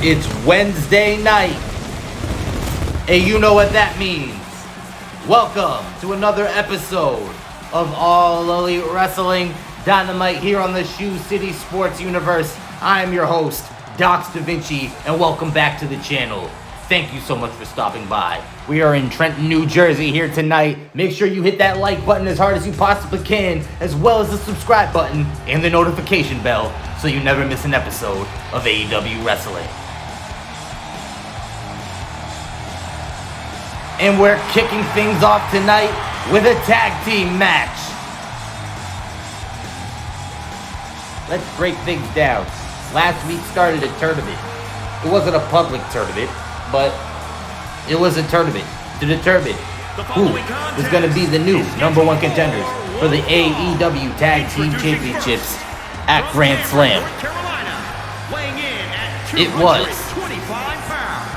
It's Wednesday night, and you know what that means. Welcome to another episode of All Elite Wrestling Dynamite here on the Scsu City Sports Universe. I am your host, Dox Da Vinci, and welcome back to the channel. Thank you so much for stopping by. We are in Trenton, New Jersey here tonight. Make sure you hit that like button as hard as you possibly can, as well as the subscribe button and the notification bell so you never miss an episode of AEW Wrestling. And we're kicking things off tonight with a tag team match. Let's break things down. Last week started a tournament. It wasn't a public tournament, but it was a tournament to determine who was going to be the new number one contenders for the AEW Tag Team Championships at Grand Slam. It was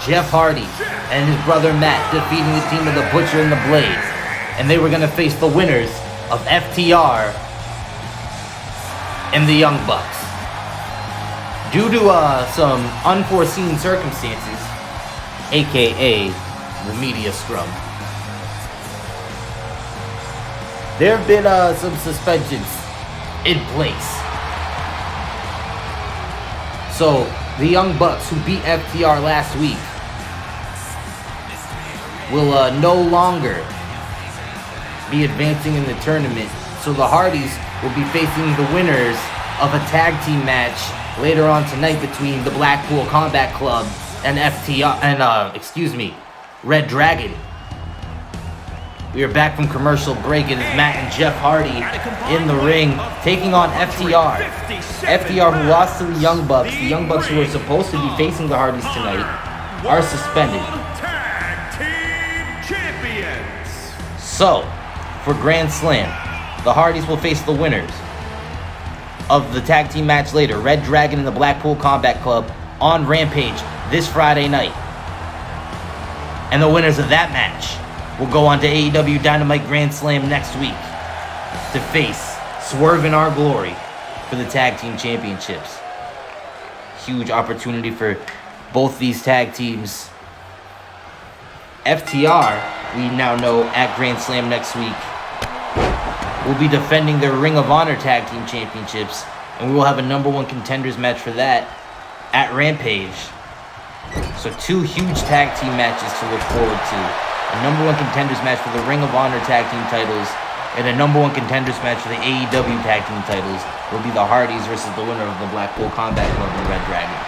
Jeff Hardy and his brother Matt defeating the team of the Butcher and the Blade, and they were going to face the winners of FTR and the Young Bucks. Due to some unforeseen circumstances, aka the media scrum, there have been some suspensions in place. So the Young Bucks, who beat FTR last week, will no longer be advancing in the tournament. So the Hardys will be facing the winners of a tag team match later on tonight between the Blackpool Combat Club and FTR and Red Dragon. We are back from commercial break, and it's Matt and Jeff Hardy in the ring taking on FTR. FTR, who lost to the Young Bucks. The Young Bucks, who are supposed to be facing the Hardys tonight, are suspended. So, for Grand Slam, the Hardys will face the winners of the tag team match later, Red Dragon and the Blackpool Combat Club, on Rampage this Friday night. And the winners of that match will go on to AEW Dynamite Grand Slam next week to face Swerve in Our Glory for the tag team championships. Huge opportunity for both these tag teams. FTR, we now know, at Grand Slam next week, will be defending their Ring of Honor Tag Team Championships, and we will have a number one contenders match for that at Rampage. So two huge tag team matches to look forward to. A number one contenders match for the Ring of Honor Tag Team titles, and a number one contenders match for the AEW Tag Team titles will be the Hardys versus the winner of the Blackpool Combat Club and the Red Dragon.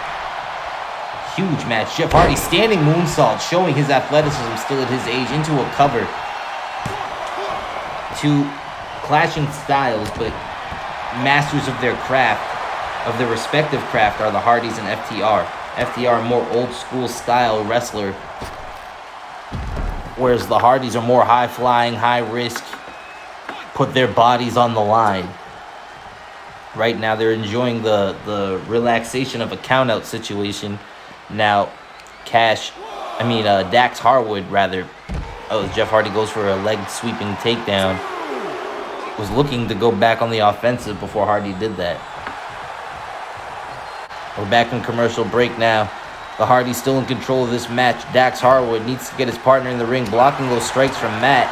Huge match. Jeff Hardy standing moonsault, showing his athleticism still at his age, into a cover. Two clashing styles, but masters of their craft, of their respective craft, are the Hardys and FTR. FTR, a more old school style wrestler, whereas the Hardys are more high flying, high risk, put their bodies on the line. Right now they're enjoying the relaxation of a count out situation. Now, Dax Harwood, Jeff Hardy goes for a leg sweeping takedown, was looking to go back on the offensive before Hardy did that. We're back from commercial break now. The Hardys still in control of this match. Dax Harwood needs to get his partner in the ring, blocking those strikes from Matt.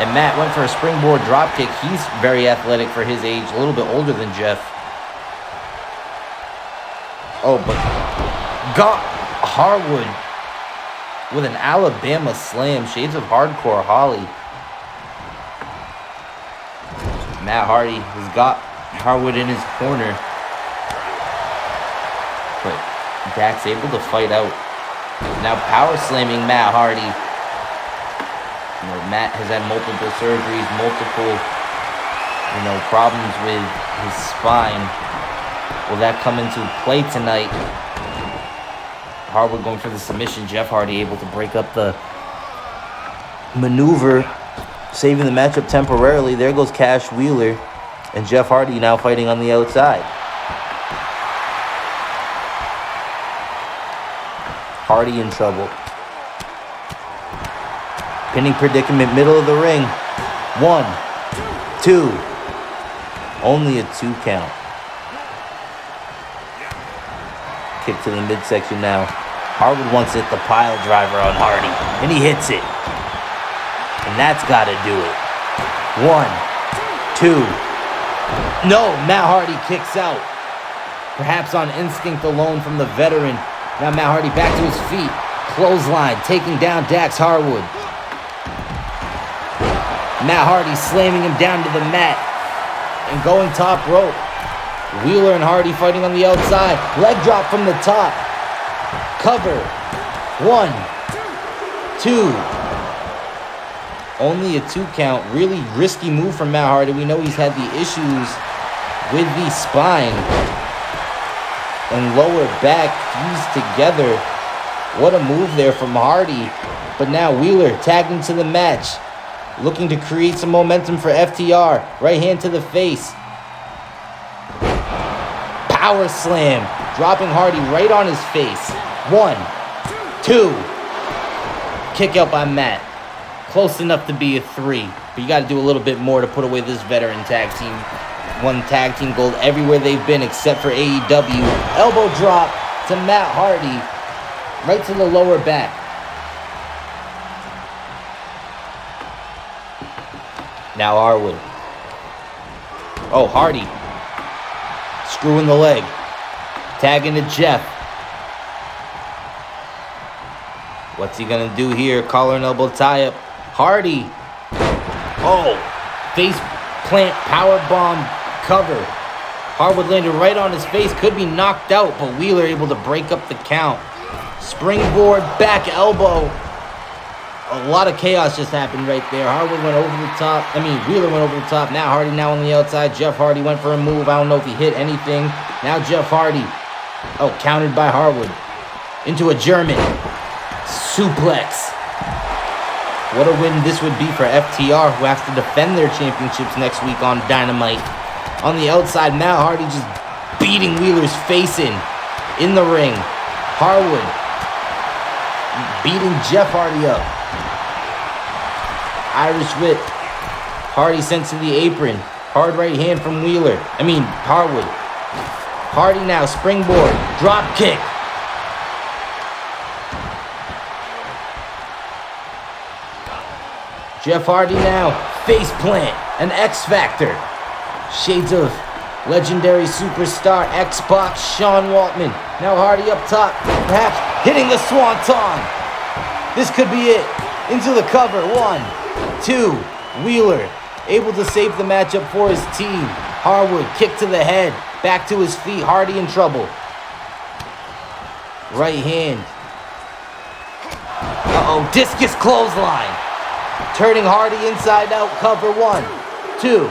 And Matt went for a springboard dropkick. He's very athletic for his age, a little bit older than Jeff. Oh, but got Harwood with an Alabama slam. Shades of Hardcore Holly. Matt Hardy has got Harwood in his corner, but Dax able to fight out. Now power slamming Matt Hardy. Matt has had multiple surgeries, multiple problems with his spine. Will that come into play tonight? Harwood going for the submission. Jeff Hardy able to break up the maneuver, saving the matchup temporarily. There goes Cash Wheeler, and Jeff Hardy now fighting on the outside. Hardy in trouble. Pinning predicament, middle of the ring. 1, 2. Only a 2 count. kick to the midsection now. Harwood wants to hit the pile driver on Hardy, and he hits it. And that's got to do it. 1, 2. No, Matt Hardy kicks out. Perhaps on instinct alone from the veteran. Now Matt Hardy back to his feet. Clothesline, taking down Dax Harwood. Matt Hardy slamming him down to the mat and going top rope. Wheeler and Hardy fighting on the outside. Leg drop from the top. Cover. 1, 2. Only a 2 count. Really risky move from Matt Hardy. We know he's had the issues with the spine and lower back fused together. What a move there from Hardy. But now Wheeler tagged into the match, looking to create some momentum for FTR. Right hand to the face. Power slam, dropping Hardy right on his face. 1, 2. Kick out by Matt. Close enough to be a 3, but you got to do a little bit more to put away this veteran tag team. Won tag team gold everywhere they've been except for AEW. Elbow drop to Matt Hardy, right to the lower back. Now Harwood. Oh, Hardy. Screwing the leg. Tagging to Jeff. What's he going to do here? Collar and elbow tie-up. Hardy. Oh. Face plant powerbomb cover. Harwood landed right on his face. Could be knocked out, but Wheeler able to break up the count. Springboard back elbow. A lot of chaos just happened right there. Harwood went over the top. Wheeler went over the top. Now Hardy now on the outside. Jeff Hardy went for a move. I don't know if he hit anything. Now Jeff Hardy. Oh, countered by Harwood. Into a German suplex. What a win this would be for FTR, who has to defend their championships next week on Dynamite. On the outside, Matt Hardy just beating Wheeler's face in the ring. Harwood beating Jeff Hardy up. Irish whip. Hardy sent to the apron. Hard right hand from Harwood. Hardy now, springboard, drop kick. Jeff Hardy now, face plant, an X Factor. Shades of legendary superstar X-Pac, Sean Waltman. Now Hardy up top, perhaps hitting the Swanton. This could be it. Into the cover, 1, 2. Wheeler able to save the matchup for his team. Harwood, kick to the head, back to his feet. Hardy in trouble. Right hand. Discus clothesline. Turning Hardy inside out, cover 1, 2.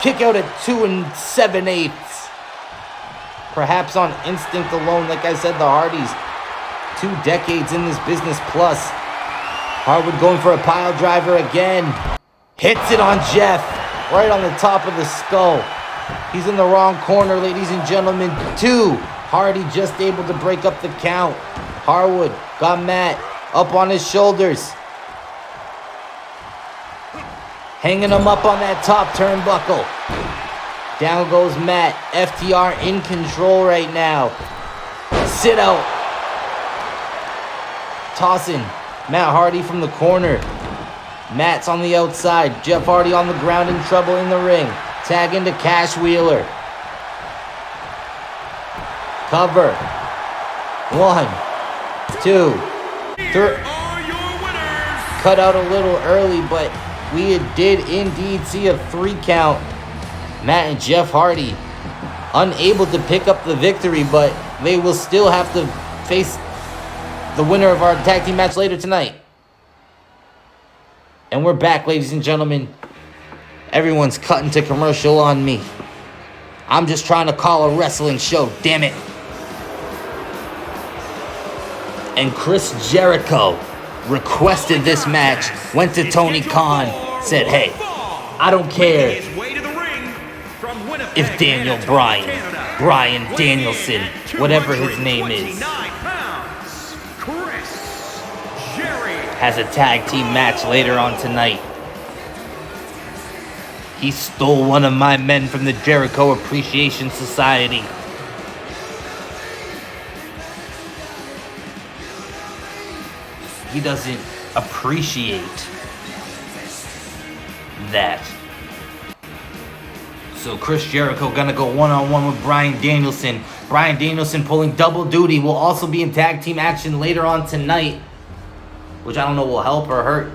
Kick out at 2 7/8. Perhaps on instinct alone, like I said, the Hardys, 2 decades in this business plus. Harwood going for a pile driver again. Hits it on Jeff, right on the top of the skull. He's in the wrong corner, ladies and gentlemen. 2. Hardy just able to break up the count. Harwood got Matt up on his shoulders. Hanging him up on that top turnbuckle. Down goes Matt. FTR in control right now. Sit out. Tossing Matt Hardy from the corner. Matt's on the outside. Jeff Hardy on the ground in trouble in the ring. Tag into Cash Wheeler. Cover. 1, 2, 3. Cut out a little early, but we did indeed see a 3 count. Matt and Jeff Hardy unable to pick up the victory, but they will still have to face the winner of our tag team match later tonight. And we're back, ladies and gentlemen. Everyone's cutting to commercial on me. I'm just trying to call a wrestling show, damn it. And Chris Jericho requested this match, went to Tony Khan, Said, hey, I don't care if Daniel Bryan Danielson, whatever his name is, has a tag team match later on tonight. He stole one of my men from the Jericho Appreciation Society. he doesn't appreciate that. So Chris Jericho gonna go one-on-one with Bryan Danielson. Bryan Danielson pulling double duty. Will also be in tag team action later on tonight, which I don't know will help or hurt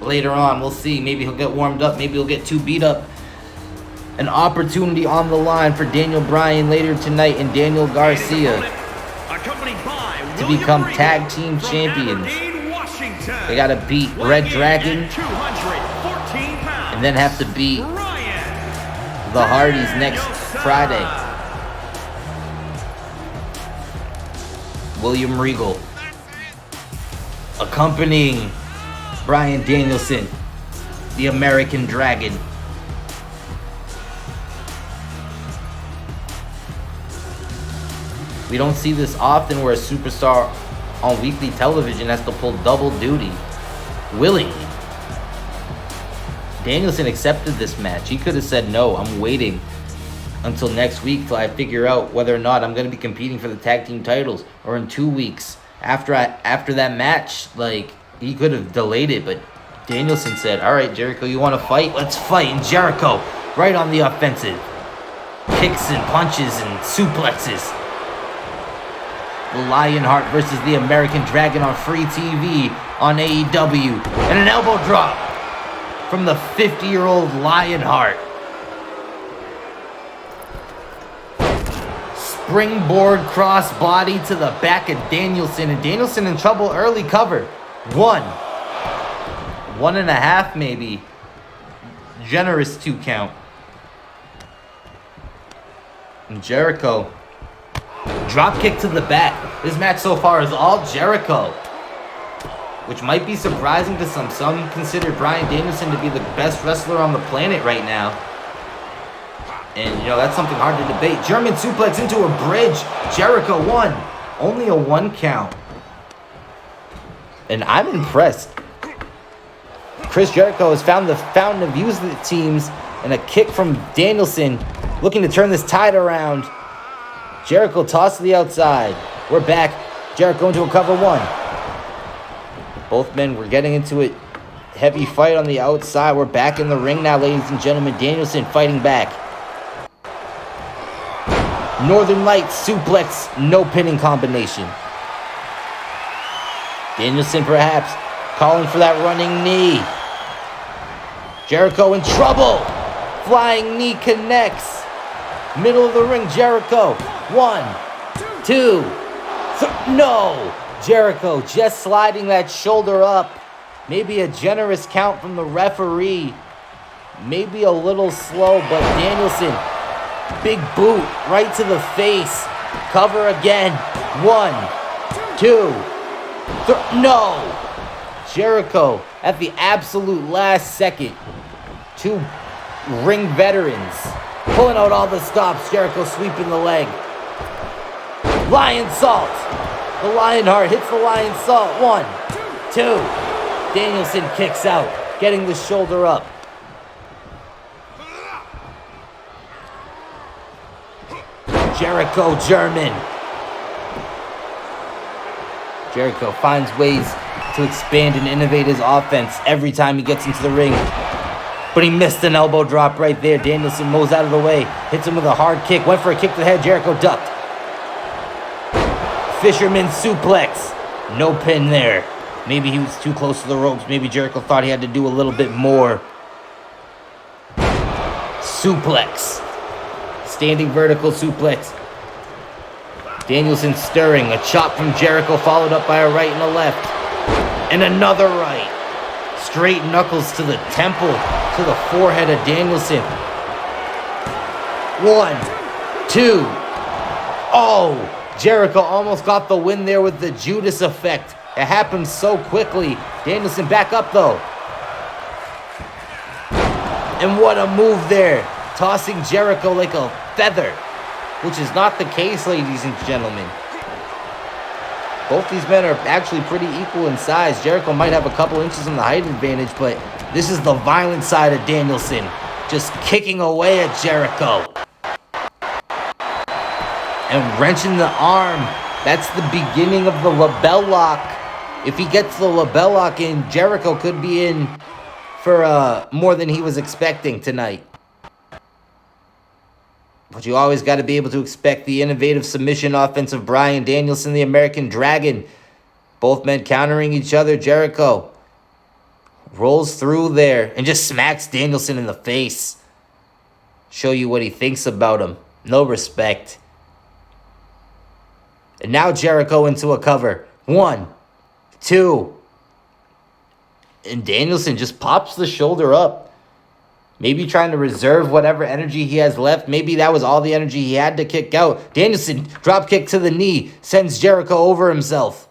later on. We'll see. Maybe he'll get warmed up. Maybe he'll get too beat up. An opportunity on the line for Daniel Bryan later tonight and Daniel Garcia to become tag team champions. They gotta beat Red Dragon and then have to beat the Hardys next Friday. William Regal accompanying Bryan Danielson, the American Dragon. We don't see this often where a superstar on weekly television has to pull double duty willingly. Danielson accepted this match. He could have said, no, I'm waiting until next week till I figure out whether or not I'm going to be competing for the tag team titles, or in 2 weeks after that match. Like, he could have delayed it, but Danielson said, all right, Jericho, you want to fight? Let's fight. And Jericho, right on the offensive. Kicks and punches and suplexes. The Lionheart versus the American Dragon on free TV on AEW. And an elbow drop from the 50-year-old Lionheart. Springboard crossbody to the back of Danielson. And Danielson in trouble early. Cover. 1.5 maybe. Generous 2 count. And Jericho. Drop kick to the back. This match so far is all Jericho, which might be surprising to some. Some consider Bryan Danielson to be the best wrestler on the planet right now. And, that's something hard to debate. German suplex into a bridge. Jericho won. Only a 1 count. And I'm impressed. Chris Jericho has found the fountain of youth of the teams, and a kick from Danielson looking to turn this tide around. Jericho tossed to the outside. We're back. Jericho into a cover 1. Both men were getting into a heavy fight on the outside. We're back in the ring now, ladies and gentlemen. Danielson fighting back. Northern Lights suplex, no pinning combination. Danielson perhaps calling for that running knee. Jericho in trouble. Flying knee connects. Middle of the ring, Jericho. 1, 2, 3. No! Jericho just sliding that shoulder up. Maybe a generous count from the referee. Maybe a little slow, but Danielson, big boot right to the face. Cover again. 1, 2, 3. No! Jericho at the absolute last second. 2 ring veterans pulling out all the stops. Jericho sweeping the leg. Lion Salt. The Lionheart hits the Lion Salt. 1, 2. Danielson kicks out, getting the shoulder up. Jericho German. Jericho finds ways to expand and innovate his offense every time he gets into the ring. But he missed an elbow drop right there. Danielson moves out of the way. Hits him with a hard kick. Went for a kick to the head. Jericho ducked. Fisherman suplex. No pin there. Maybe he was too close to the ropes. Maybe Jericho thought he had to do a little bit more. Suplex. Standing vertical suplex. Danielson stirring. A chop from Jericho followed up by a right and a left. And another right. Straight knuckles to the temple, to the forehead of Danielson. 1, 2. Oh! Jericho almost got the win there with the Judas effect. It happened so quickly. Danielson back up though. And what a move there. Tossing Jericho like a feather. Which is not the case, ladies and gentlemen. Both these men are actually pretty equal in size. Jericho might have a couple inches on the height advantage, but this is the violent side of Danielson. Just kicking away at Jericho. And wrenching the arm. That's the beginning of the label lock. If he gets the LeBell Lock in, Jericho could be in for more than he was expecting tonight. But you always got to be able to expect the innovative submission offense of Bryan Danielson, the American Dragon. Both men countering each other. Jericho rolls through there and just smacks Danielson in the face. Show you what he thinks about him. No respect. And now Jericho into a cover. 1, 2. And Danielson just pops the shoulder up. Maybe trying to reserve whatever energy he has left. Maybe that was all the energy he had to kick out. Danielson, drop kick to the knee. Sends Jericho over himself.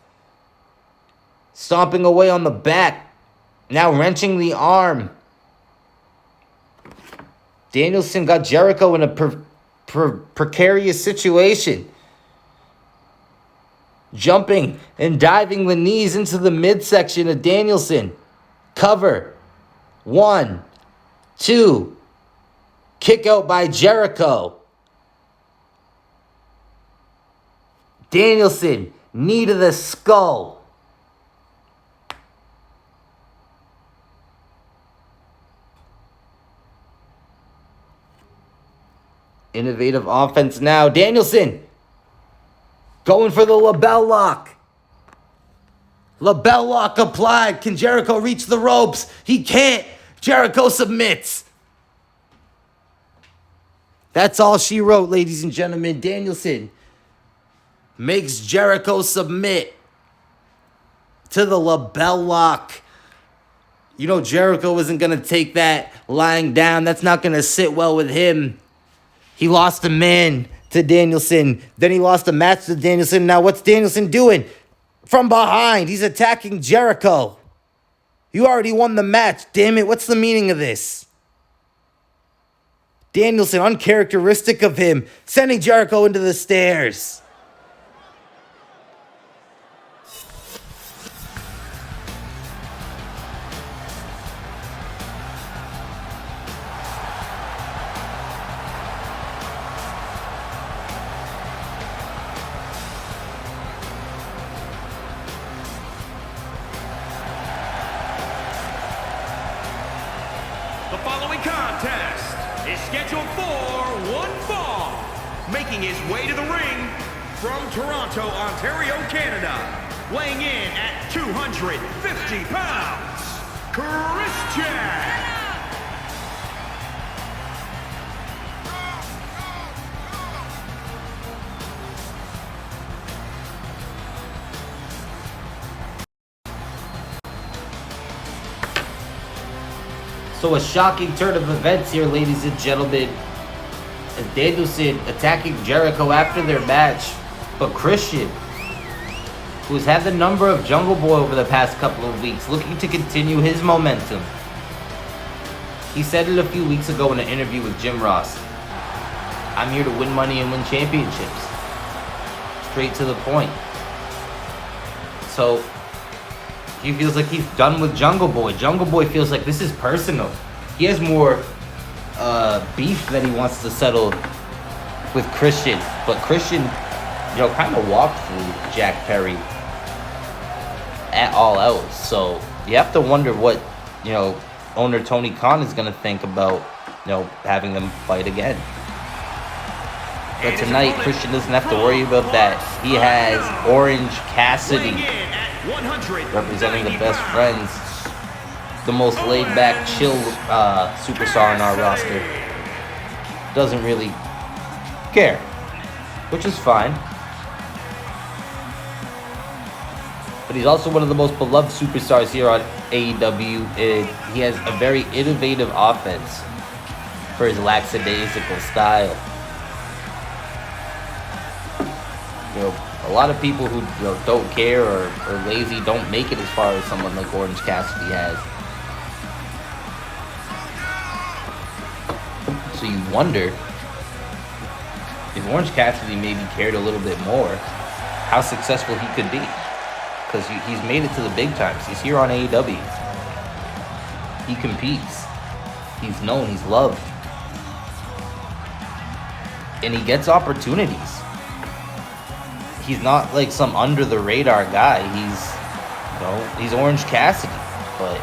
Stomping away on the back. Now wrenching the arm. Danielson got Jericho in a precarious situation. Jumping and diving the knees into the midsection of Danielson. Cover. 1, 2. Kick out by Jericho. Danielson, knee to the skull. Innovative offense now. Danielson going for the LeBell Lock. LeBell Lock applied. Can Jericho reach the ropes? He can't. Jericho submits. That's all she wrote, ladies and gentlemen. Danielson makes Jericho submit to the LeBell Lock. You know Jericho isn't going to take that lying down. That's not going to sit well with him. He lost a man to Danielson. Then he lost a match to Danielson. Now what's Danielson doing? From behind, he's attacking Jericho. You already won the match. Damn it, what's the meaning of this? Danielson, uncharacteristic of him, sending Jericho into the stairs. The following contest is scheduled for one fall. Making his way to the ring from Toronto, Ontario, Canada. Weighing in at 250 pounds, Christian. So a shocking turn of events here, ladies and gentlemen. As Danielson attacking Jericho after their match. But Christian, who's had the number of Jungle Boy over the past couple of weeks, looking to continue his momentum. He said it a few weeks ago in an interview with Jim Ross. I'm here to win money and win championships. Straight to the point. So he feels like he's done with Jungle Boy. Jungle Boy feels like this is personal. He has more beef that he wants to settle with Christian. But Christian, kind of walked through Jack Perry at All Out. So you have to wonder what, owner Tony Khan is going to think about, having them fight again. But tonight, Christian doesn't have to worry about that. He has Orange Cassidy representing the best friends, the most laid-back, chill superstar in our roster. Doesn't really care, which is fine. But he's also one of the most beloved superstars here on AEW. He has a very innovative offense for his lackadaisical style. A lot of people who don't care or lazy don't make it as far as someone like Orange Cassidy has. So you wonder if Orange Cassidy maybe cared a little bit more, how successful he could be. Because he's made it to the big times. He's here on AEW. He competes. He's known. He's loved. And he gets opportunities. He's not like some under-the-radar guy. No, he's Orange Cassidy, but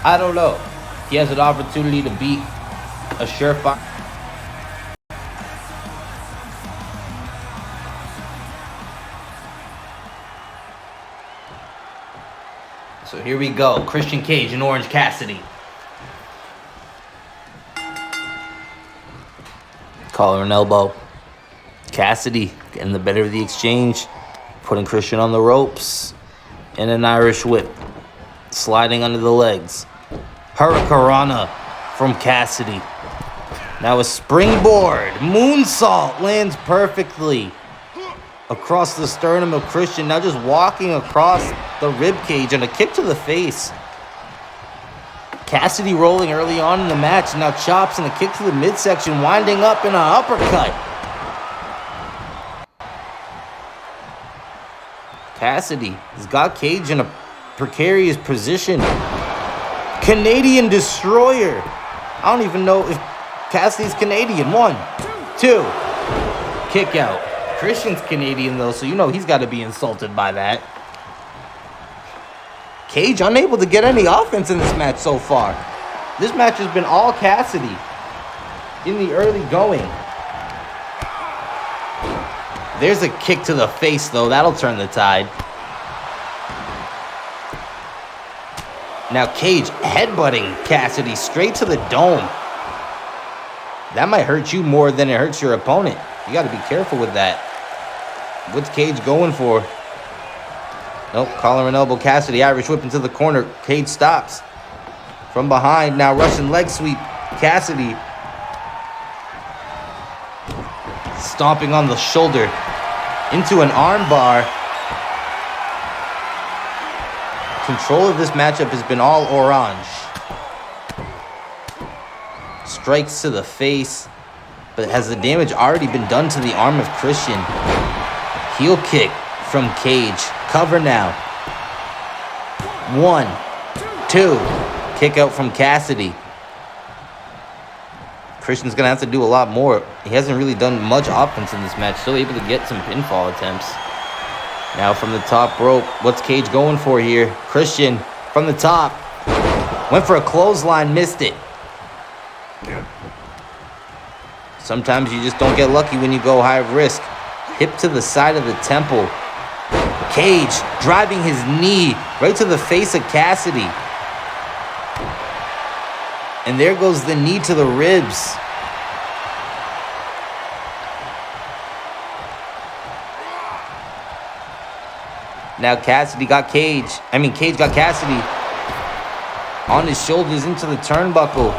I don't know. He has an opportunity to beat a surefire. So here we go. Christian Cage and Orange Cassidy. Collar and elbow. Cassidy getting the better of the exchange. Putting Christian on the ropes. And an Irish whip. Sliding under the legs. Hurricanrana from Cassidy. Now a springboard. Moonsault lands perfectly across the sternum of Christian. Now just walking across the rib cage and a kick to the face. Cassidy rolling early on in the match. Now chops and a kick to the midsection, winding up in an uppercut. Cassidy has got Cage in a precarious position. Canadian Destroyer. I don't even know if Cassidy's Canadian. 1, 2. Kick out. Christian's Canadian though, so you know he's got to be insulted by that. Cage unable to get any offense in this match so far. This match has been all Cassidy in the early going. There's a kick to the face though. That'll turn the tide. Now Cage headbutting Cassidy straight to the dome. That might hurt you more than it hurts your opponent. You got to be careful with that. What's Cage going for? Nope, collar and elbow Cassidy. Irish whip into the corner. Cage stops. From behind, now Russian leg sweep. Cassidy stomping on the shoulder into an arm bar. Control of this matchup has been all orange. Strikes to the face. But has the damage already been done to the arm of Christian? Heel kick from Cage. Cover now. 1, 2. Kick out from Cassidy. Christian's going to have to do a lot more. He hasn't really done much offense in this match. Still able to get some pinfall attempts. Now from the top rope. What's Cage going for here? Christian from the top. Went for a clothesline. Missed it. Sometimes you just don't get lucky when you go high risk. Hip to the side of the temple. Cage driving his knee right to the face of Cassidy. And there goes the knee to the ribs. Now Cassidy got Cage. Cage got Cassidy on his shoulders into the turnbuckle.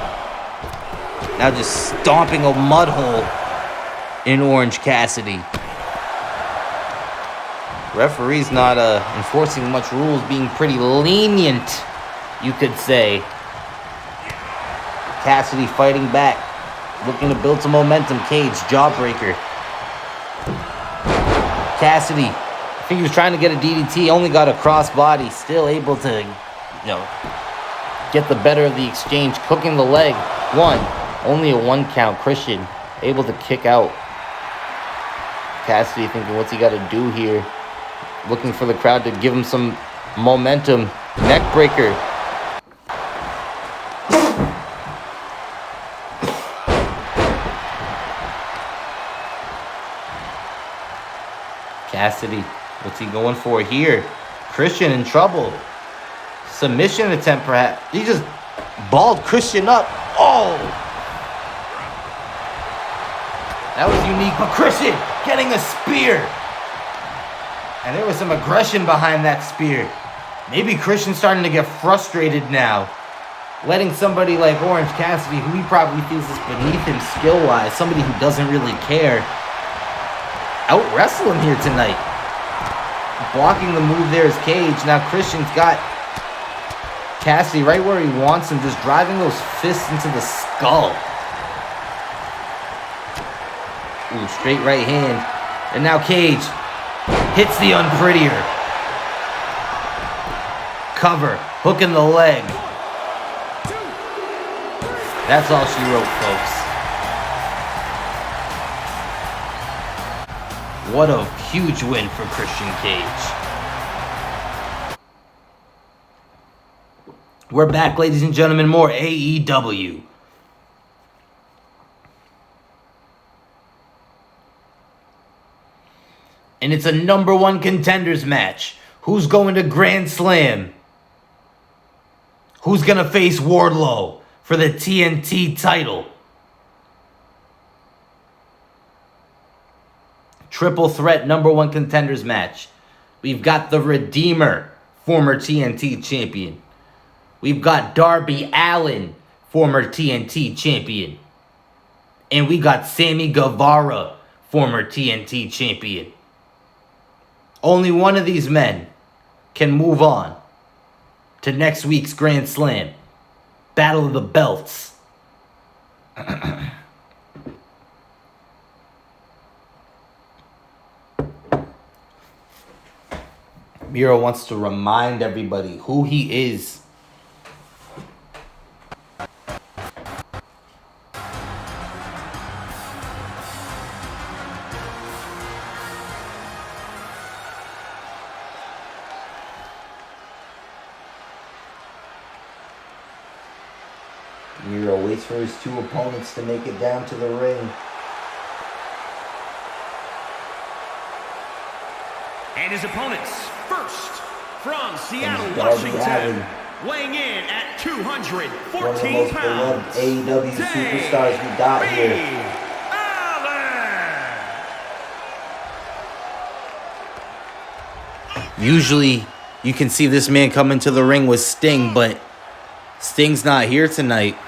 Now just stomping a mud hole in Orange Cassidy. Referee's not enforcing much rules, being pretty lenient, you could say. Cassidy fighting back, looking to build some momentum. Cage, jawbreaker. Cassidy, I think he was trying to get a DDT, only got a crossbody, still able to, get the better of the exchange, cooking the leg. 1, only a 1 count. Christian able to kick out. Cassidy thinking, what's he got to do here? Looking for the crowd to give him some momentum. Neck breaker. Cassidy, what's he going for here? Christian in trouble. Submission attempt perhaps. He just balled Christian up. Oh! That was unique, but Christian getting a spear. And there was some aggression behind that spear. Maybe Christian's starting to get frustrated now. Letting somebody like Orange Cassidy, who he probably feels is beneath him skill-wise, somebody who doesn't really care, out-wrestle him here tonight. Blocking the move there is Cage. Now Christian's got Cassidy right where he wants him, just driving those fists into the skull. Ooh, straight right hand. And now Cage hits the unprettier. Cover. Hook in the leg. That's all she wrote, folks. What a huge win for Christian Cage. We're back, ladies and gentlemen. More AEW. And it's a number one contenders match. Who's going to Grand Slam? Who's going to face Wardlow for the TNT title? Triple threat number one contenders match. We've got the Redeemer, former TNT champion. We've got Darby Allin, former TNT champion. And we got Sammy Guevara, former TNT champion. Only one of these men can move on to next week's Grand Slam. Battle of the Belts. Miro wants to remind everybody who he is. Miro waits for his two opponents to make it down to the ring. And his opponents, first, from Seattle, Washington, weighing in at 214 one of the most beloved AEW superstars we got here. Usually, you can see this man come into the ring with Sting, but Sting's not here tonight.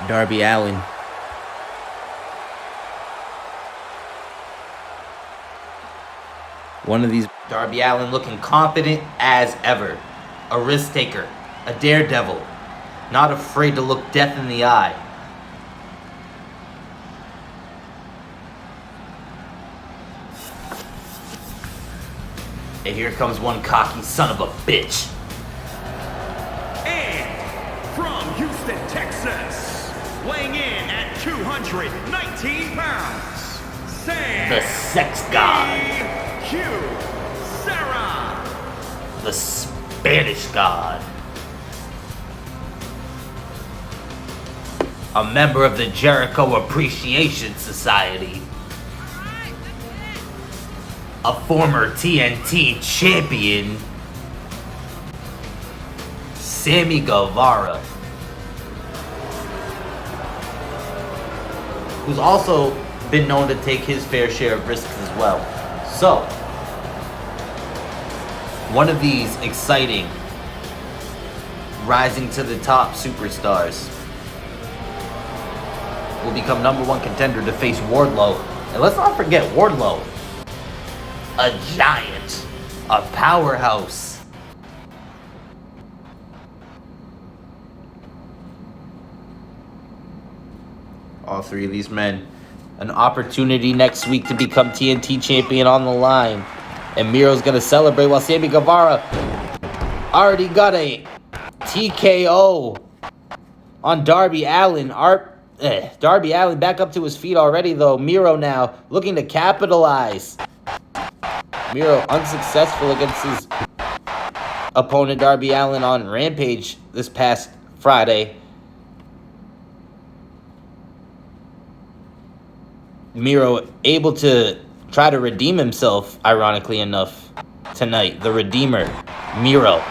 Darby Allin. One of these. Darby Allin looking confident as ever. A risk taker. A daredevil. Not afraid to look death in the eye. And here comes one cocky son of a bitch. And from Houston, Texas, weighing in at 219 pounds, Sam The sex god. Q. Sarah. The Spanish god. A member of the Jericho Appreciation Society. A former TNT champion, Sammy Guevara, who's also been known to take his fair share of risks as well. So, one of these exciting, rising to the top superstars will become number one contender to face Wardlow. And let's not forget Wardlow. A giant. A powerhouse. All three of these men. An opportunity next week to become TNT champion on the line. And Miro's going to celebrate while Sammy Guevara already got a TKO on Darby Allin. Darby Allin back up to his feet already, though. Miro now looking to capitalize. Miro unsuccessful against his opponent Darby Allin on Rampage this past Friday. Miro able to try to redeem himself, ironically enough, tonight. The Redeemer, Miro.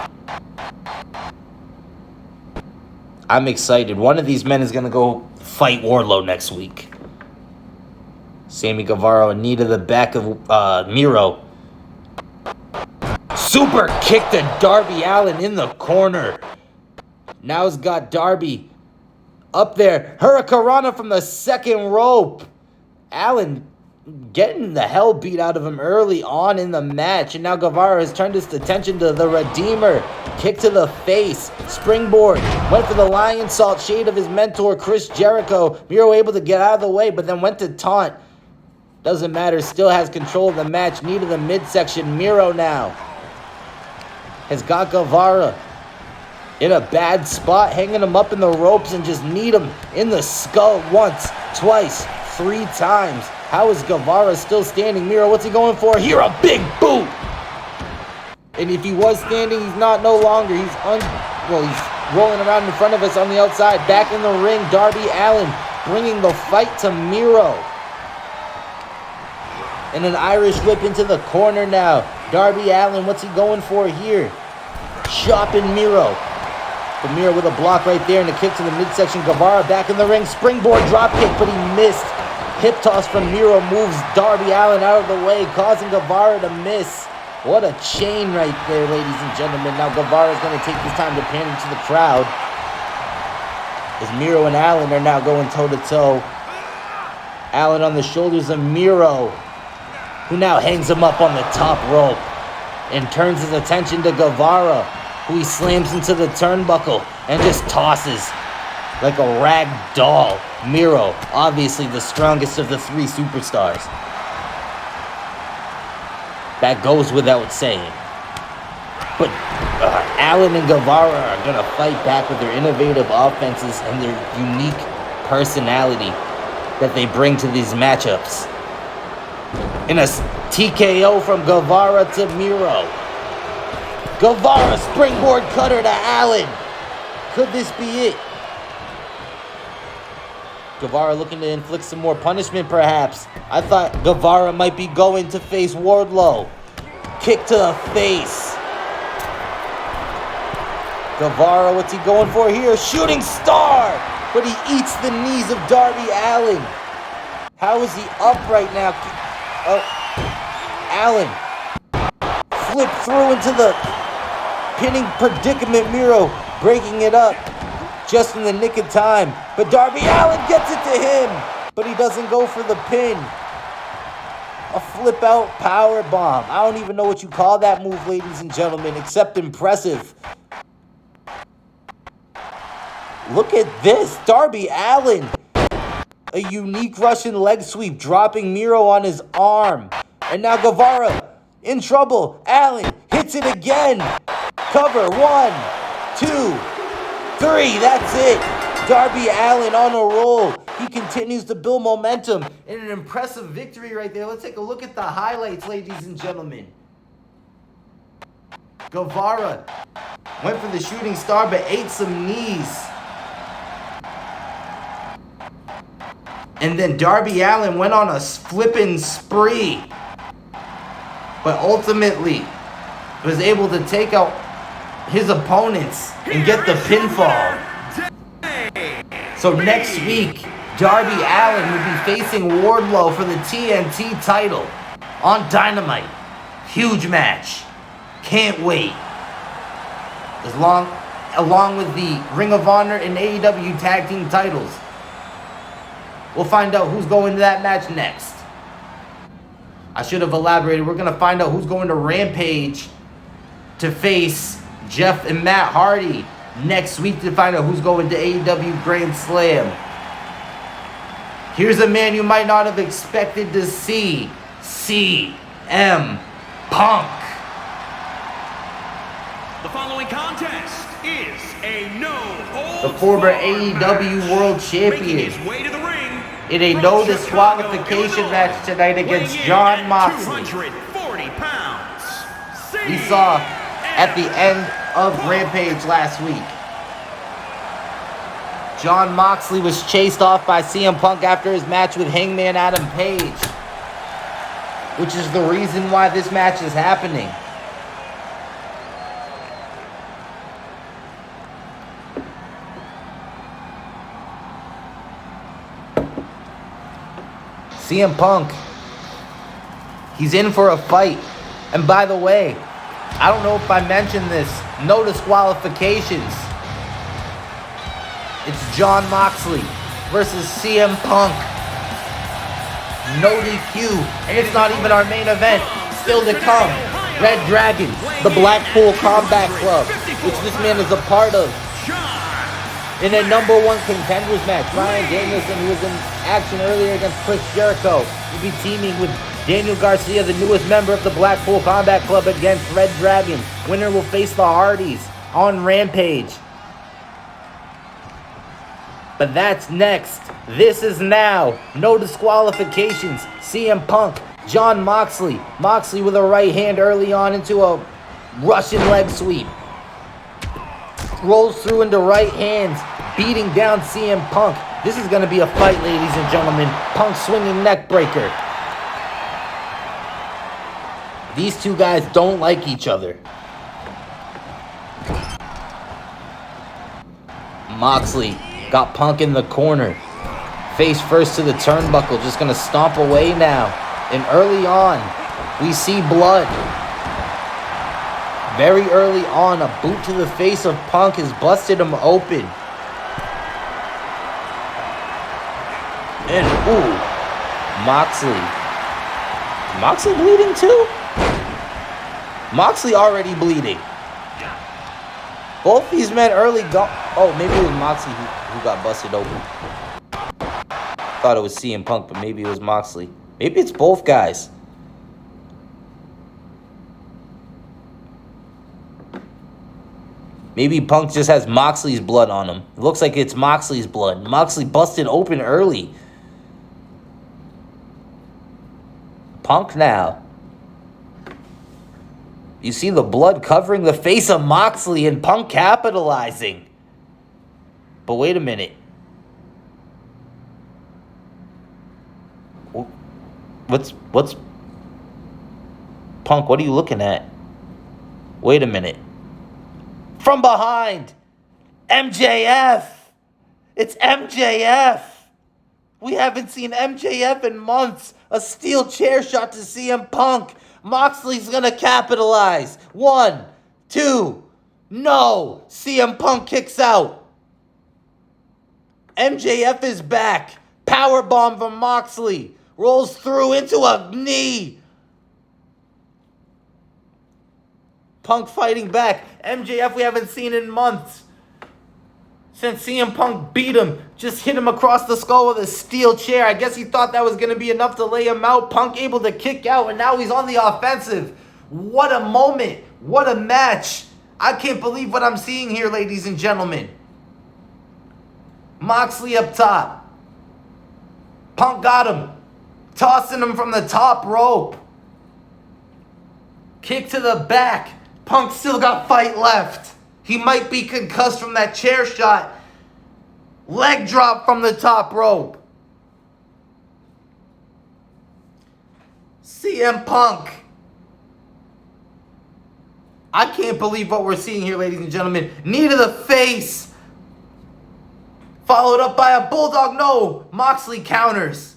I'm excited. One of these men is going to go fight Wardlow next week. Sammy Guevara, a knee to the back of Miro. Super kick to Darby Allin in the corner. Now he's got Darby up there. Hurricanrana from the second rope. Allin getting the hell beat out of him early on in the match. And now Guevara has turned his attention to the Redeemer. Kick to the face. Springboard. Went for the lion salt shade of his mentor, Chris Jericho. Miro able to get out of the way, but then went to taunt. Doesn't matter. Still has control of the match. Knee to the midsection. Miro now has got Guevara in a bad spot, hanging him up in the ropes and just need him in the skull once, twice, 3 times. How is Guevara still standing? Miro, what's he going for? Here, a big boot! And if he was standing, he's not no longer. He's rolling around in front of us on the outside. Back in the ring, Darby Allin bringing the fight to Miro. And an Irish whip into the corner now. Darby Allin, what's he going for here? Chopping Miro. But Miro with a block right there and a kick to the midsection. Guevara back in the ring. Springboard dropkick, but he missed. Hip toss from Miro moves Darby Allin out of the way, causing Guevara to miss. What a chain right there, ladies and gentlemen. Now Guevara is going to take this time to pander to the crowd, as Miro and Allin are now going toe-to-toe. Allin on the shoulders of Miro, who now hangs him up on the top rope and turns his attention to Guevara, who he slams into the turnbuckle and just tosses like a rag doll. Miro, obviously the strongest of the 3 superstars. That goes without saying. But Allin and Guevara are going to fight back with their innovative offenses and their unique personality that they bring to these matchups. In a TKO from Guevara to Miro. Guevara springboard cutter to Allin. Could this be it? Guevara looking to inflict some more punishment, perhaps. I thought Guevara might be going to face Wardlow. Kick to the face. Guevara, what's he going for here? Shooting star! But he eats the knees of Darby Allin. How is he up right now? Oh, Allin flipped through into the pinning predicament. Miro breaking it up just in the nick of time. But Darby Allin gets it to him. But he doesn't go for the pin. A flip out power bomb. I don't even know what you call that move, ladies and gentlemen, except impressive. Look at this. Darby Allin. A unique Russian leg sweep, dropping Miro on his arm. And now Guevara in trouble. Allin hits it again. Cover. 1, 2, 3. That's it. Darby Allin on a roll. He continues to build momentum in an impressive victory right there. Let's take a look at the highlights, ladies and gentlemen. Guevara went for the shooting star but ate some knees. And then Darby Allin went on a flipping spree, but ultimately was able to take out his opponents and get the pinfall. So next week, Darby Allin will be facing Wardlow for the TNT title on Dynamite. Huge match. Can't wait. Along with the Ring of Honor and AEW Tag Team titles. We'll find out who's going to that match next. I should have elaborated. We're going to find out who's going to Rampage to face Jeff and Matt Hardy next week to find out who's going to AEW Grand Slam. Here's a man you might not have expected to see. CM Punk. The following contest is a no-holds-barred the former AEW World Champion. Making his way to the ring in a no disqualification match tonight against Jon Moxley. 240 pounds. We saw at the end of Rampage last week, Jon Moxley was chased off by CM Punk after his match with Hangman Adam Page, which is the reason why this match is happening. CM Punk, he's in for a fight. And by the way, I don't know if I mentioned this, no disqualifications. It's Jon Moxley versus CM Punk. No DQ, and it's not even our main event. Still to come, Red Dragon, the Blackpool Combat Club, which this man is a part of. In a #1 contenders match, Bryan Danielson, who was in action earlier against Chris Jericho, will be teaming with Daniel Garcia, the newest member of the Blackpool Combat Club, against Red Dragon. Winner will face the Hardys on Rampage. But that's next. This is now. No disqualifications. CM Punk, Jon Moxley. Moxley with a right hand early on into a Russian leg sweep. Rolls through into right hands, beating down CM Punk. This is going to be a fight, ladies and gentlemen. Punk swinging neck breaker. These two guys don't like each other. Moxley got Punk in the corner. Face first to the turnbuckle. Just going to stomp away now. And early on, we see blood. Very early on, a boot to the face of Punk has busted him open. And, ooh, Moxley. Moxley bleeding too? Moxley already bleeding. Both these men early got... Oh, maybe it was Moxley who got busted open. Thought it was CM Punk, but maybe it was Moxley. Maybe it's both guys. Maybe Punk just has Moxley's blood on him. It looks like it's Moxley's blood. Moxley busted open early. Punk now. You see the blood covering the face of Moxley and Punk capitalizing. But wait a minute. What's Punk, what are you looking at? Wait a minute. From behind, MJF. It's MJF. We haven't seen MJF in months. A steel chair shot to CM Punk. Moxley's gonna capitalize. 1, 2, no. CM Punk kicks out. MJF is back. Powerbomb from Moxley. Rolls through into a knee. Punk fighting back. MJF we haven't seen in months. Since CM Punk beat him, just hit him across the skull with a steel chair. I guess he thought that was going to be enough to lay him out. Punk able to kick out, and now he's on the offensive. What a moment. What a match. I can't believe what I'm seeing here, ladies and gentlemen. Moxley up top. Punk got him. Tossing him from the top rope. Kick to the back. Punk still got fight left. He might be concussed from that chair shot. Leg drop from the top rope. CM Punk. I can't believe what we're seeing here, ladies and gentlemen. Knee to the face. Followed up by a bulldog. No. Moxley counters.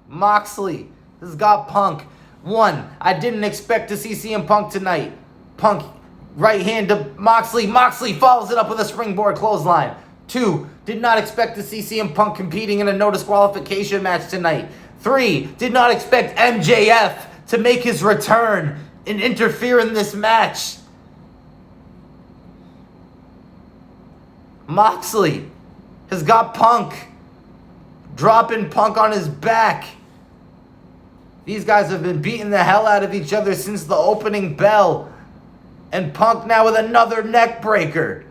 Moxley has got Punk. 1, I didn't expect to see CM Punk tonight. Punk, right hand to Moxley. Moxley follows it up with a springboard clothesline. 2, did not expect to see CM Punk competing in a no disqualification match tonight. 3, did not expect MJF to make his return and interfere in this match. Moxley has got Punk. Dropping Punk on his back. These guys have been beating the hell out of each other since the opening bell. And Punk now with another neck breaker.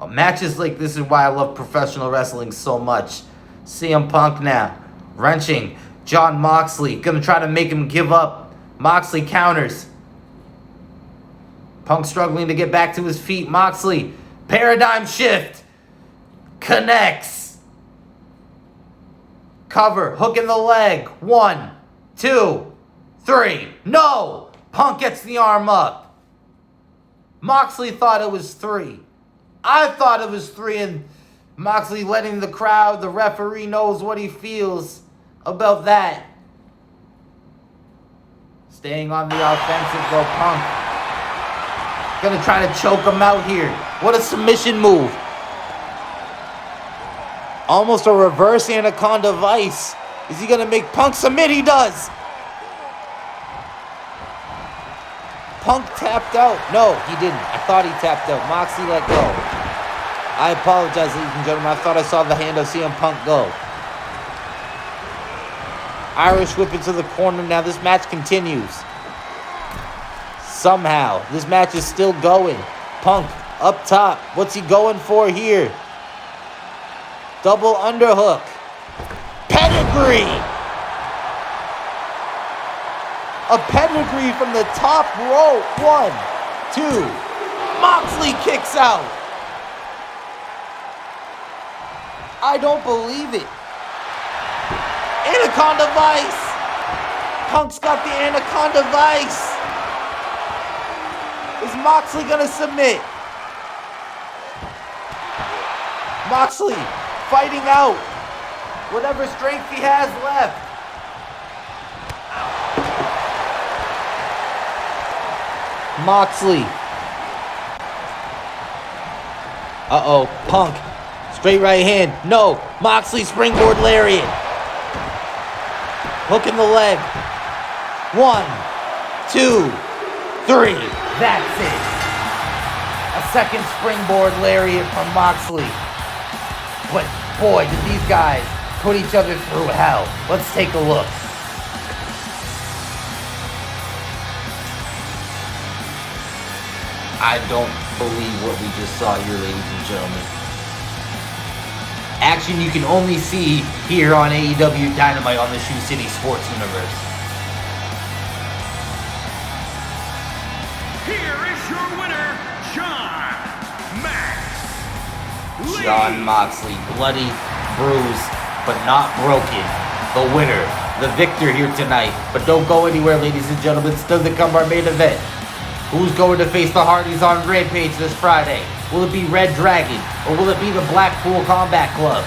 Matches like this is why I love professional wrestling so much. CM Punk now wrenching Jon Moxley. Gonna try to make him give up. Moxley counters. Punk struggling to get back to his feet. Moxley, paradigm shift. Connects. Cover, hook in the leg. 1, 2, 3. No! Punk gets the arm up. Moxley thought it was 3. I thought it was 3, and Moxley letting the crowd, the referee knows what he feels about that. Staying on the offensive though, Punk. Gonna try to choke him out here. What a submission move. Almost a reverse Anaconda Vice. Is he going to make Punk submit? He does. Punk tapped out. No, he didn't. I thought he tapped out. Moxley let go. I apologize, ladies and gentlemen. I thought I saw the hand of CM Punk go. Irish whip into the corner. Now this match continues. somehow. This match is still going. Punk up top. What's he going for here? Double underhook. Pedigree. A pedigree from the top rope. 1, 2. Moxley kicks out. I don't believe it. Anaconda Vice. Punk's got the Anaconda Vice. Is Moxley gonna submit? Moxley fighting out whatever strength he has left. Moxley. Uh-oh, Punk. Straight right hand. No. Moxley springboard lariat. Hook in the leg. 1, 2, 3. That's it. A second springboard lariat from Moxley. But boy, did these guys put each other through hell. Let's take a look. I don't believe what we just saw here, ladies and gentlemen. Action you can only see here on AEW Dynamite on the Scsu City Sports Universe. Here is your winner, Jon Moxley, bloody, bruised, but not broken. The winner, the victor here tonight. But don't go anywhere, ladies and gentlemen. Still to come our main event. Who's going to face the Hardys on Rampage this Friday? Will it be Red Dragon, or will it be the Blackpool Combat Club?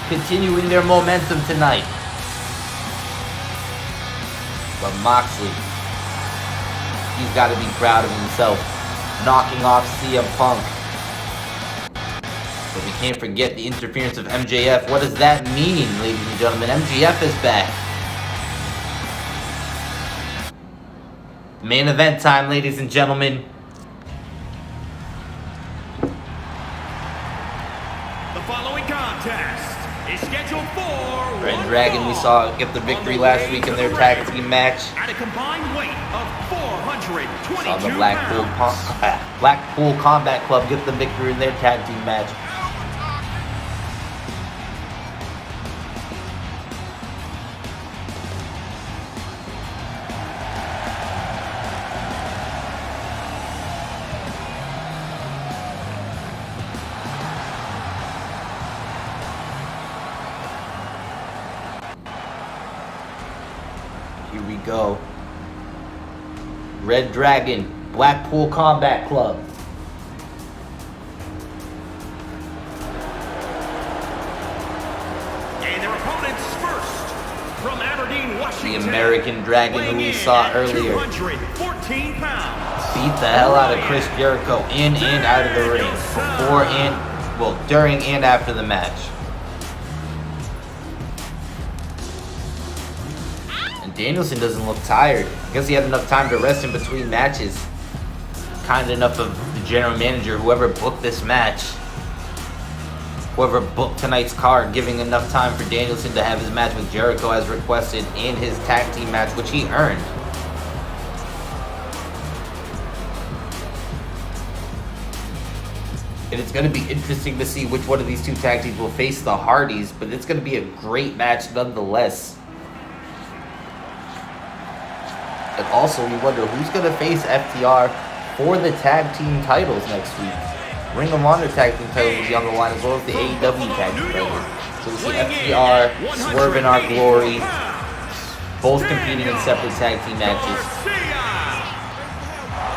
Continuing their momentum tonight. But Moxley, he's got to be proud of himself, knocking off CM Punk. But we can't forget the interference of MJF. What does that mean, ladies and gentlemen? MJF is back. Main event time, ladies and gentlemen. The following contest is scheduled for Red Dragon, we saw get the victory last week in their tag team match. At a combined weight of 422 Saw the Blackpool Combat Club get the victory in their tag team match. Here we go. Red Dragon, Blackpool Combat Club. And their opponents first, from Aberdeen, Washington. The American Dragon who we saw earlier. 214 pounds. Beat the hell out of Chris Jericho in and out of the ring. Before and, well, during and after the match. Danielson doesn't look tired. I guess he had enough time to rest in between matches. Kind enough of the general manager, whoever booked this match, whoever booked tonight's card, giving enough time for Danielson to have his match with Jericho as requested and his tag team match, which he earned. And it's going to be interesting to see which one of these two tag teams will face the Hardys, but it's going to be a great match nonetheless. And also, we wonder who's going to face FTR for the tag team titles next week. Ring of Honor tag team titles will be on the line, as well as the AEW tag team titles. So we see FTR, Swerve in Our Glory, both competing in separate tag team matches.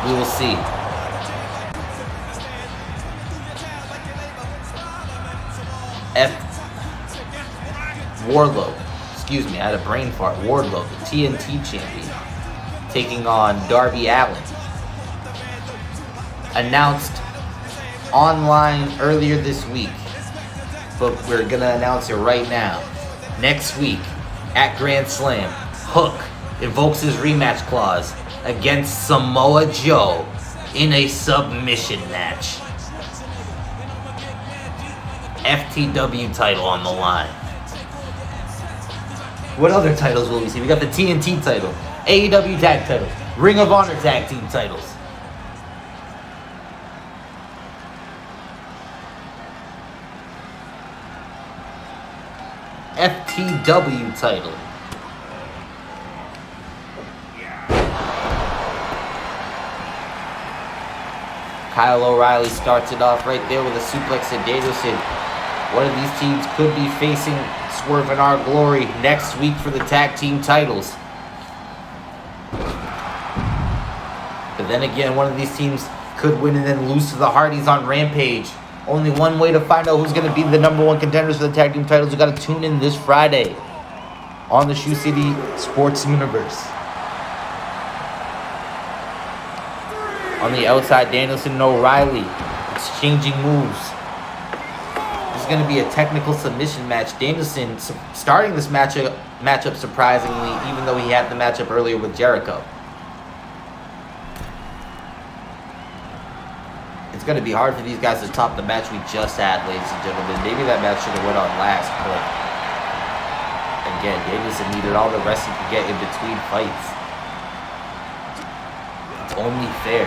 We will see. Wardlow, I had a brain fart. Wardlow, the TNT champion, taking on Darby Allin. Announced online earlier this week, but we're gonna announce it right now. Next week at Grand Slam, Hook invokes his rematch clause against Samoa Joe in a submission match. FTW title on the line. What other titles will we see? We got the TNT title, AEW Tag title, Ring of Honor Tag Team titles. FTW title. Kyle O'Reilly starts it off right there with a suplex to Danielson. One of these teams could be facing Swerve in Our Glory next week for the tag team titles. But then again, one of these teams could win and then lose to the Hardys on Rampage. Only one way to find out who's going to be the number one contenders for the tag team titles. You got to tune in this Friday on the Scsu City Sports Universe. On the outside, Danielson and O'Reilly exchanging moves. This is going to be a technical submission match. Danielson starting this matchup surprisingly, even though he had the matchup earlier with Jericho. It's going to be hard for these guys to top the match we just had, ladies and gentlemen. Maybe that match should have went on last, but again, Danielson needed all the rest he could get in between fights. It's only fair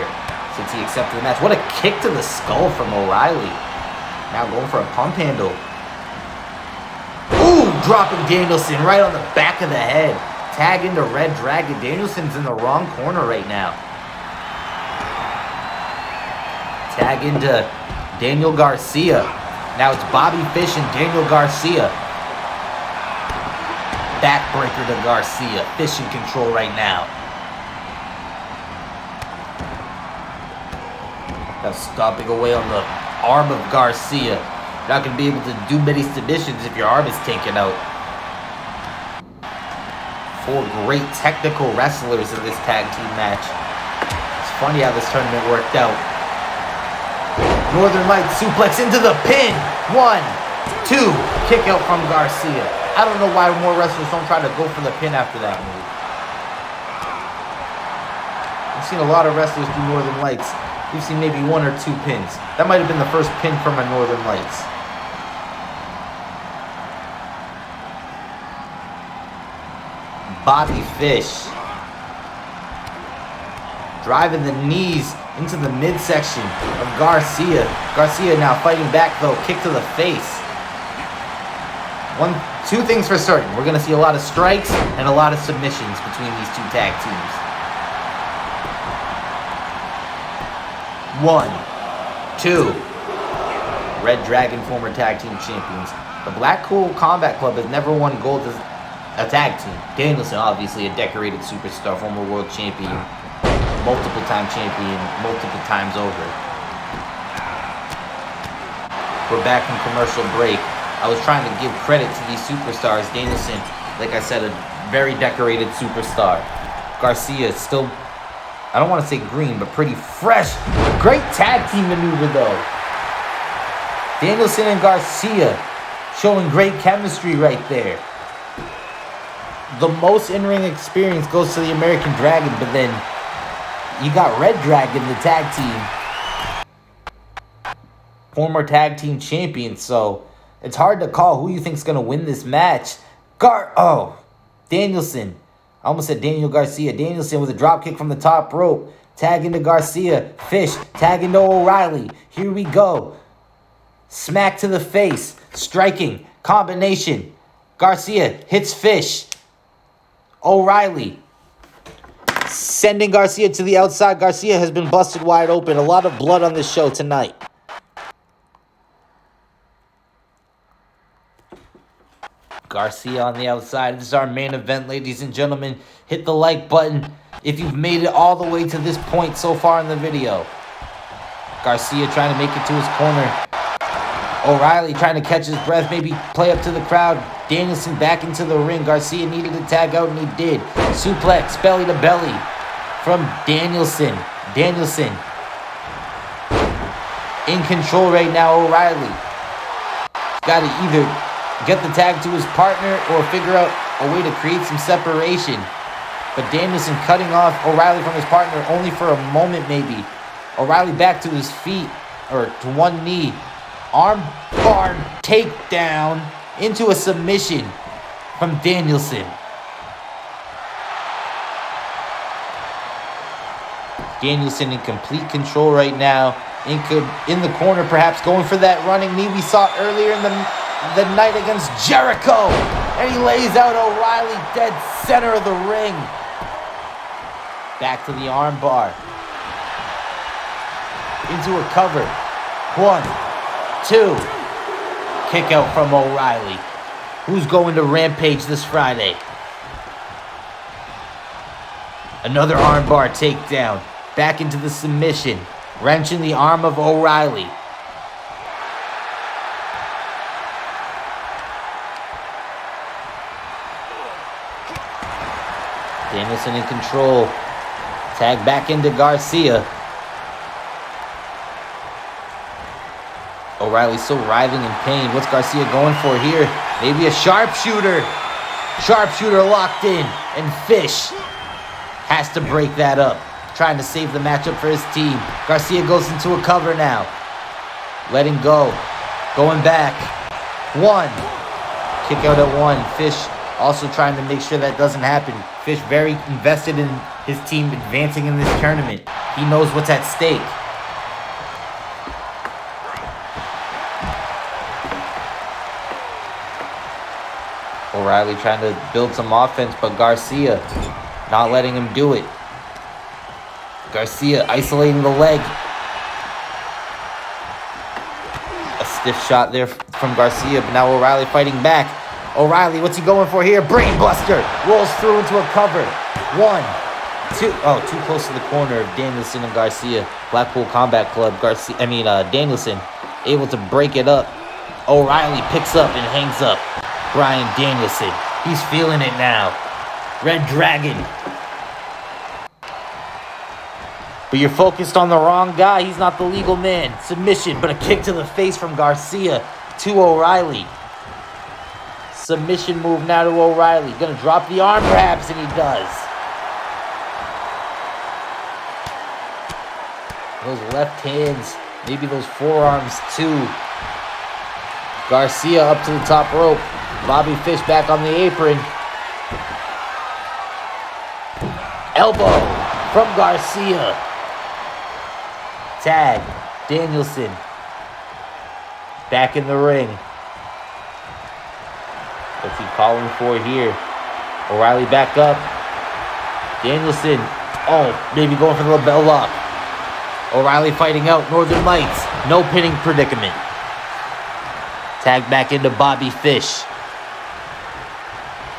since he accepted the match. What a kick to the skull from O'Reilly. Now going for a pump handle. Ooh, dropping Danielson right on the back of the head. Tag into Red Dragon. Danielson's in the wrong corner right now. Tag into Daniel Garcia. Now it's Bobby Fish and Daniel Garcia. Backbreaker to Garcia. Fish in control right now. Now stomping away on the arm of Garcia. You're not going to be able to do many submissions if your arm is taken out. Four great technical wrestlers in this tag team match. It's funny how this tournament worked out. Northern Light suplex into the pin. 1, 2. Kick out from Garcia. I don't know why more wrestlers don't try to go for the pin after that move. I've seen a lot of wrestlers do Northern Lights. We've seen maybe 1 or 2 pins. That might have been the first pin from a Northern Lights. Bobby Fish. Driving the knees into the midsection of Garcia. Garcia now fighting back though. Kick to the face. 2 things for certain. We're going to see a lot of strikes and a lot of submissions between these 2 tag teams. 1, 2. Red Dragon, former tag team champions. The Blackpool Combat Club has never won gold as a tag team. Danielson, obviously a decorated superstar, former world champion, multiple time champion, multiple times over. We're back from commercial break. I was trying to give credit to these superstars. Danielson, like I said, a very decorated superstar. Garcia still, I don't want to say green, but pretty fresh. Great tag team maneuver, though. Danielson and Garcia showing great chemistry right there. The most in-ring experience goes to the American Dragon, but then you got Red Dragon, the tag team. Former tag team champion, so it's hard to call who you think's going to win this match. Danielson. I almost said Daniel Garcia. Danielson with a dropkick from the top rope. Tag into Garcia. Fish. Tag into O'Reilly. Here we go. Smack to the face. Striking. Combination. Garcia hits Fish. O'Reilly. Sending Garcia to the outside. Garcia has been busted wide open. A lot of blood on this show tonight. Garcia on the outside. This is our main event, ladies and gentlemen. Hit the like button if you've made it all the way to this point so far in the video. Garcia trying to make it to his corner. O'Reilly trying to catch his breath, maybe play up to the crowd. Danielson back into the ring. Garcia needed to tag out, and he did. Suplex, belly to belly from Danielson. Danielson in control right now, O'Reilly. Got to either get the tag to his partner or figure out a way to create some separation. But Danielson cutting off O'Reilly from his partner only for a moment maybe. O'Reilly back to his feet, or to one knee. Arm bar takedown into a submission from Danielson. Danielson in complete control right now. In the corner, perhaps going for that running knee we saw earlier in the night against Jericho. And he lays out O'Reilly dead center of the ring. Back to the armbar. Into a cover. 1, 2. Kick out from O'Reilly. Who's going to Rampage this Friday? Another armbar takedown. Back into the submission. Wrenching the arm of O'Reilly. Danielson in control. Tag back into Garcia. O'Reilly still writhing in pain. What's Garcia going for here? Maybe a sharpshooter. Sharpshooter locked in. And Fish has to break that up. Trying to save the matchup for his team. Garcia goes into a cover now. Letting go. Going back. 1. Kick out at 1. Fish also trying to make sure that doesn't happen. Fish very invested in his team advancing in this tournament. He knows what's at stake. O'Reilly trying to build some offense, but Garcia not letting him do it. Garcia isolating the leg. A stiff shot there from Garcia, but now O'Reilly fighting back. O'Reilly, what's he going for here? Brainbuster. Rolls through into a cover. 1, 2. Oh, too close to the corner of Danielson and Garcia. Blackpool Combat Club. Danielson able to break it up. O'Reilly picks up and hangs up Bryan Danielson. He's feeling it now. Red Dragon. But you're focused on the wrong guy. He's not the legal man. Submission, but a kick to the face from Garcia to O'Reilly. Submission move now to O'Reilly. Gonna drop the arm grabs, and he does. Those left hands, maybe those forearms too. Garcia up to the top rope. Bobby Fish back on the apron. Elbow from Garcia. Tag. Danielson. Back in the ring. What's he calling for here? O'Reilly back up. Danielson. Oh, maybe going for the bell lock. O'Reilly fighting out Northern Lights. No pinning predicament. Tag back into Bobby Fish.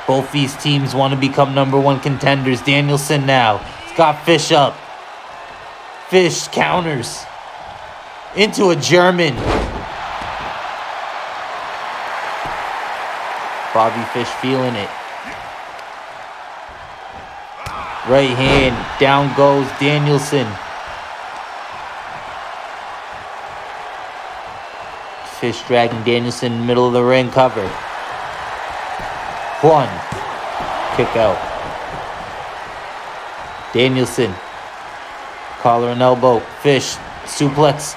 Both these teams want to become #1 contenders. Danielson now. He's got Fish up. Fish counters. Into a German. Bobby Fish feeling it. Right hand. Down goes Danielson. Fish dragging Danielson in the middle of the ring cover. 1. Kick out. Danielson. Collar and elbow. Fish. Suplex.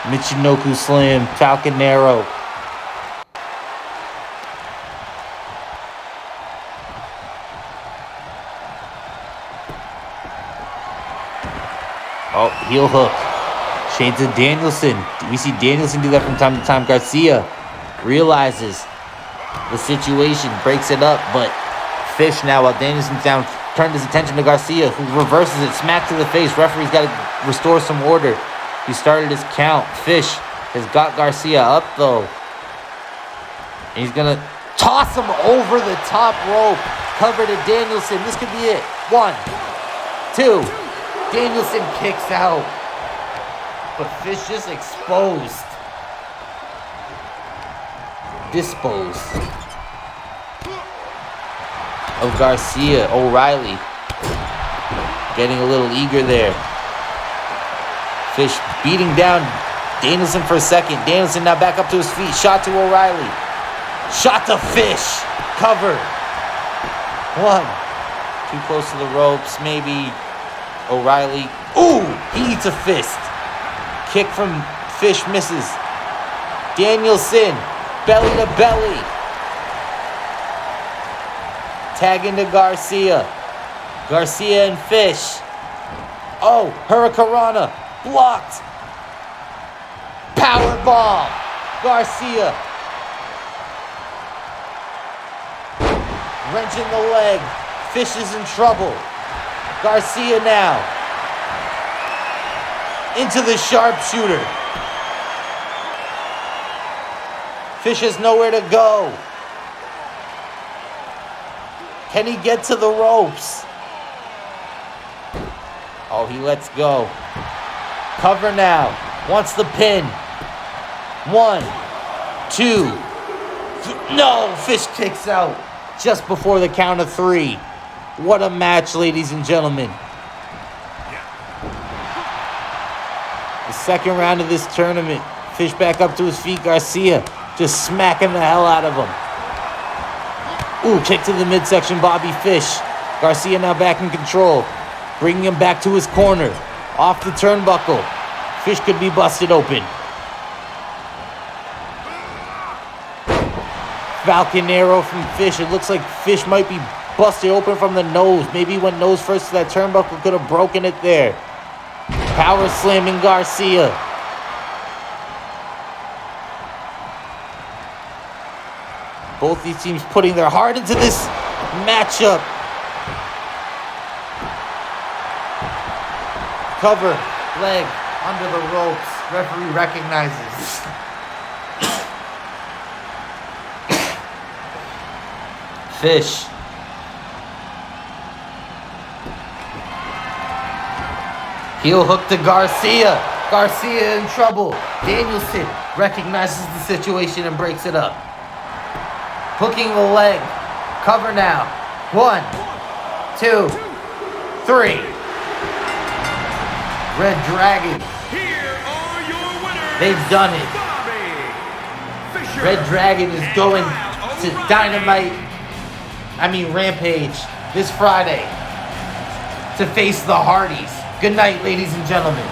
Michinoku slam. Falcon arrow. Oh, heel hook. Shades of Danielson. We see Danielson do that from time to time. Garcia realizes the situation, breaks it up, but Fish now, while Danielson's down, turned his attention to Garcia, who reverses it, smack to the face. Referee's got to restore some order. He started his count. Fish has got Garcia up, though. And he's going to toss him over the top rope. Cover to Danielson. This could be it. 1, 2. Danielson kicks out. But Fish just exposed. Disposed of Garcia. O'Reilly getting a little eager there. Fish beating down Danielson for a second. Danielson now back up to his feet. Shot to O'Reilly. Shot to Fish. Cover. 1. Too close to the ropes. Maybe O'Reilly. Ooh! He eats a fist. Kick from Fish misses. Danielson. Belly to belly. Tag into Garcia. Garcia and Fish. Oh, Hurricanrana. Blocked. Powerbomb. Garcia. Wrenching the leg. Fish is in trouble. Garcia now. Into the sharpshooter. Fish has nowhere to go. Can he get to the ropes? Oh, he lets go. Cover now. Wants the pin. 1, 2. No, Fish kicks out just before the count of 3. What a match, ladies and gentlemen. The second round of this tournament. Fish back up to his feet. Garcia just smacking the hell out of him. Ooh, kick to the midsection, Bobby Fish. Garcia now back in control. Bringing him back to his corner. Off the turnbuckle. Fish could be busted open. Falcon arrow from Fish. It looks like Fish might be busted open from the nose. Maybe he went nose first to that turnbuckle. Could have broken it there. Power slamming Garcia. Both these teams putting their heart into this matchup. Cover, leg, under the ropes. Referee recognizes. Fish. Heel hook to Garcia. Garcia in trouble. Danielson recognizes the situation and breaks it up. Hooking the leg. Cover now. 1, 2, 3. Red Dragon. Here are your winners. They've done it. Bobby Fischer Red Dragon is and going Kyle to O'Reilly. Rampage this Friday to face the Hardys. Good night, ladies and gentlemen.